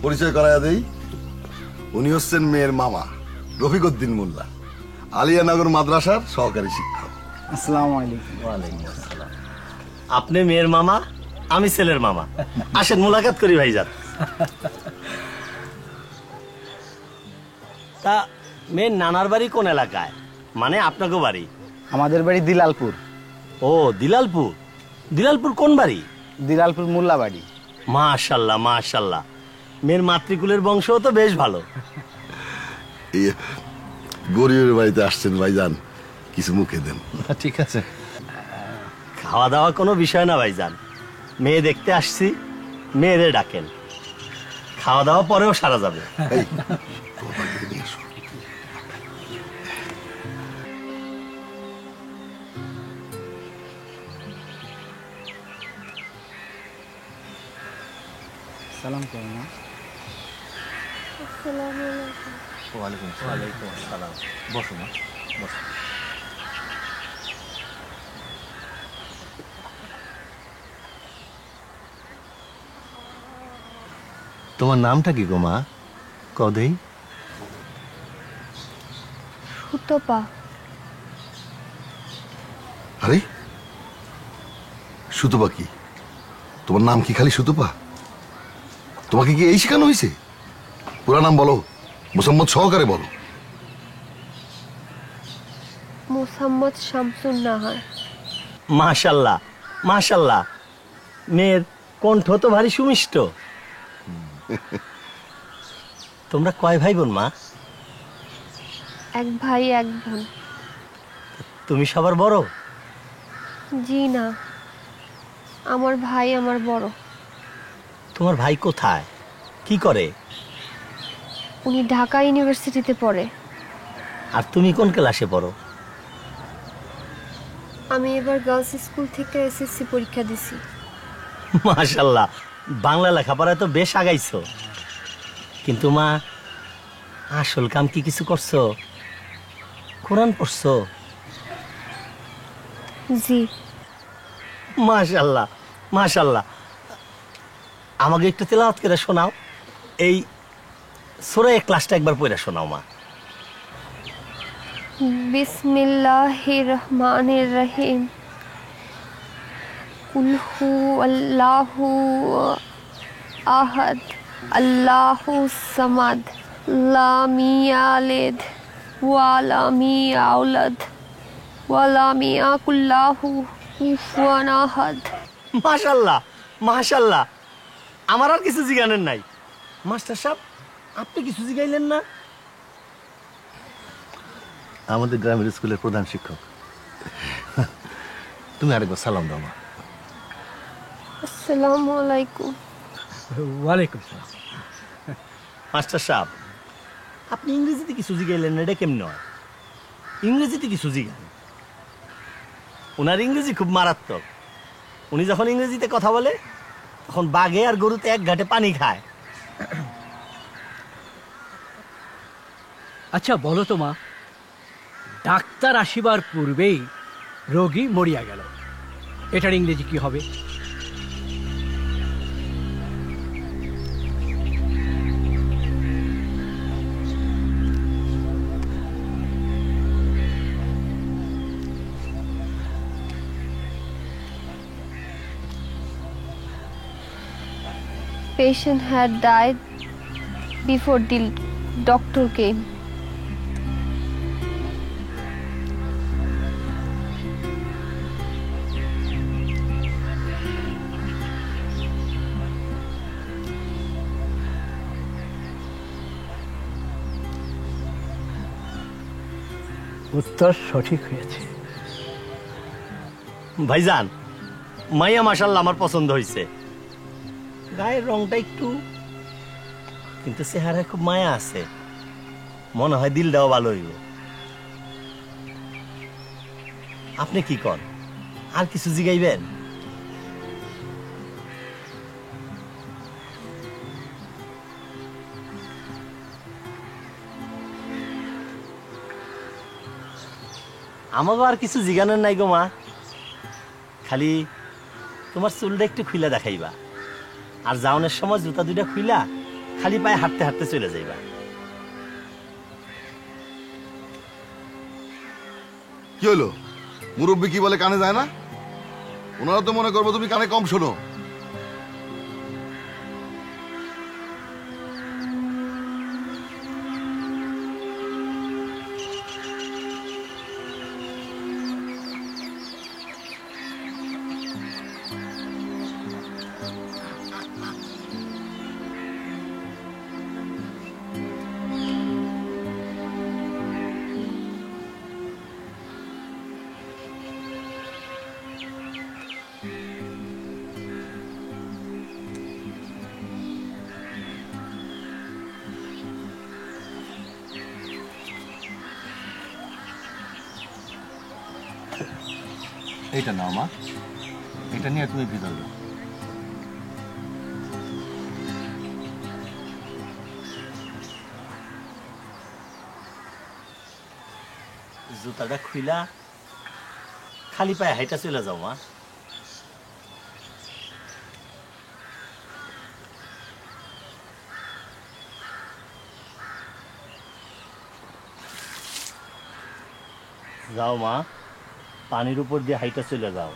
পরিচয় করাইয়া দেই, উনি হচ্ছেন মেয়ের মামা রফিক উদ্দিন মোল্লা, আলিয়ানগর মাদ্রাসার সহকারী শিক্ষক। আসসালামু আলাইকুম। ওয়ালাইকুম আসসালাম। আপনি মেয়ের মামা, আমি ছেলের মামা। আসেন মোলাকাত করি ভাইজান। তা মেয়ের নানার বাড়ি কোন এলাকায়, মানে আপনাকে বাড়ি? আমাদের বাড়ি দিলালপুর। ও দিলালপুর। দিলালপুর কোন বাড়ি? দিলালপুর মোল্লা বাড়ি। মাশাল্লাহ মাশাল্লাহ, মেয়ের মাতৃকুলের বংশও তো বেশ ভালো। এই গরিবের বাড়িতে আসছেন ভাইজান, কিছু মুখে দেন। ঠিক আছে। খাওয়া দাওয়া কোনো বিষয় না ভাইজান, মেয়ে দেখতে আসছি, মেয়েরে ডাকেন, খাওয়া দাওয়া পরেও সারা যাবে। এই, কথা বলে নিয়ে এসো। সালাম করো না। ওয়ালাইকুম আসসালাম। বসো না, বসো। তোমার নামটা কি গো মা? কদেই। সুতপা। আরে সুতপা কি? তোমার নাম কি খালি সুতপা? তোমাকে কি এই শেখানো হয়েছে? পুরা নাম বলো, মোসাম্মদ সহকারে বলো। মোসাম্মদ শামসুন নাহার। মাশাল্লাহ মাশাল্লাহ, মেয়ের কণ্ঠ তো ভারী সুমিষ্ট। তোমরা কয় ভাই বোন মা? এক ভাই এক বোন। তুমি সবার বড়? জি না, আমার ভাই আমার বড়। তোমার ভাই কোথায়, কি করে? উনি ঢাকা ইউনিভার্সিটিতে পড়ে। আর তুমি কোন ক্লাসে পড়ো? আমি এবার গার্লস স্কুল থেকে এসএসসি পরীক্ষা দিছি। মাশাল্লাহ, বাংলা লেখাপড়ায় তো বেশ আগাইছো। কিন্তু মা, আসল কাম কি কিছু করছো? কোরআন পড়ছো? জি। মাশাল্লাহ মাশাল্লাহ, আমাকে একটু তেলাওয়াত করে শোনাও। এই সূরা ইখলাসটা একবার পড়ে শোনাও মা। বিসমিল্লাহির রহমানির রহিম। কুল হু আল্লাহু আহাদ আল্লাহু সামাদ লাম ইয়ালিদ ওয়া লাম ইউলাদ ওয়া লাম ইয়াকুল লাহু কুফুয়ান আহাদ। মাশাল্লাহ মাশাল্লাহ, আমার আর কিছু জিজ্ঞানের নাই। মাস্টার সাহেব, আপনি কিছু জিগাইলেন না? আমাদের গ্রামের স্কুলের প্রধান শিক্ষক। তুমি আরেকবার সালাম দাও মা। আসসালামু আলাইকুম। ওয়ালাইকুম সালাম। মাস্টার সাহেব, আপনি ইংরেজিতে কিছু জিগাইলেন না, এটা কেমন হয়? ইংরেজিতে কিছু জিগান। ওনার ইংরেজি খুব মারাত্মক। উনি যখন ইংরেজিতে কথা বলে তখন বাঘে আর গরুতে এক ঘাটে পানি খায়। আচ্ছা বলো তো মা, ডাক্তার আসিবার পূর্বেই রোগী মরিয়া গেল, এটার ইংরেজি কি হবে? Patient had died before the doctor came. উত্তর সঠিক হয়েছে। ভাইজান, মাইয়া মাশাল্লাহ আমার পছন্দ হয়েছে। গায়ের রংটা একটু, কিন্তু চেহারায় খুব মায়া আছে। মনে হয় দিলটাও ভালো হইব। আপনি কি কর, আর কিছু জিগাইবেন? আমাকে আর কিছু জিগানোর নাই গো মা, খালি তোমার চুলটা একটু খুইলা দেখাইবা, আর যাওনের সময় জুতা দুইটা খুইলা খালি পায়ে হাঁটতে হাঁটতে চলে যাইবা। কি হলো, মুরব্বী কি বলে কানে যায় না? ওনারা তো মনে করবো তুমি কানে কম শোনো। এইটা নাও মা, এটা নিয়ে তুমি ভিতরে যাও। জুতাটা খুইলা খালি পায়ে হাইটা চলে যাও মা। যাও মা, পানির উপর দিয়ে হাইটা চলে যাও।